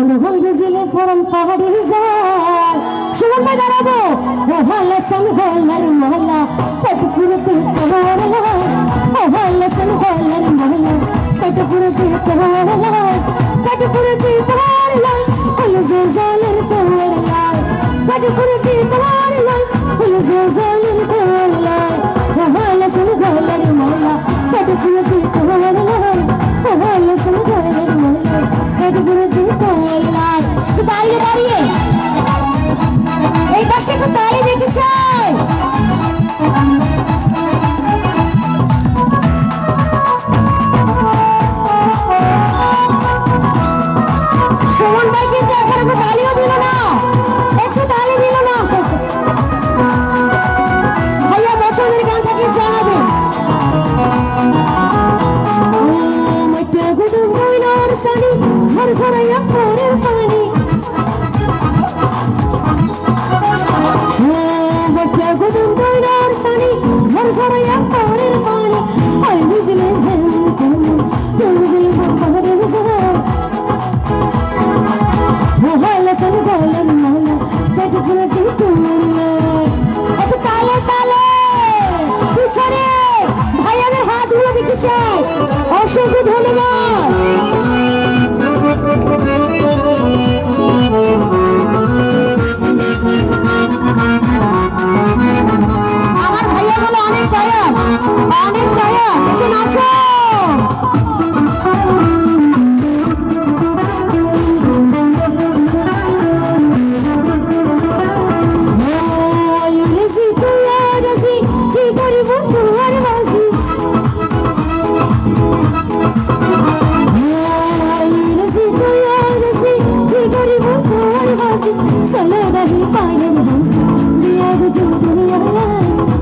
রোহন বিজলি ফরন পাহাড়ি যায় সুমন ভাই দাঁড়াবো ওহালা সন গোলার মহল্লা পেটপুরতে তোরলা ওহালা সন গোলার মহল্লা পেটপুরতে তোরলা পেটপুরতে তোরলা হলো জালের তোরলা পেটপুরতে তোরলা হলো জালের তোরলা ওহালা সন গোলার মহল্লা পেটপুরতে তোরলা ওহালা সন গোলার মহল্লা পেটপুরতে তোরলা দাঁড়িয়ে দাঁড়িয়ে এই পাশে একটু তালি দিতে চাই সুমন ভাই কিন্তু এখন একটু তালিও দিল না একটু তালি দিল না ভাইয়া পছন্দের গান থাকলে জানাবেন মাইটা গুদুম বইনার সানি ঝর ঝরাইয়া পরের পানি গুদুম বইনার সানি ঝর ঝরাইয়া পরের পানি আই বুঝলে তুই বুঝলে পাহাড়ে যায় ওহালা সন গোলার মহল্লা পেটপুরতে তোরলা একটু তালে তালে পিছনে ভাইয়াদের হাতগুলো দিতে চাই অসংখ্য ধন্যবাদ আমার ভাইয়াগুলো অনেক দয়া একটু নাচো Solo da hi fine and handsome, the average of the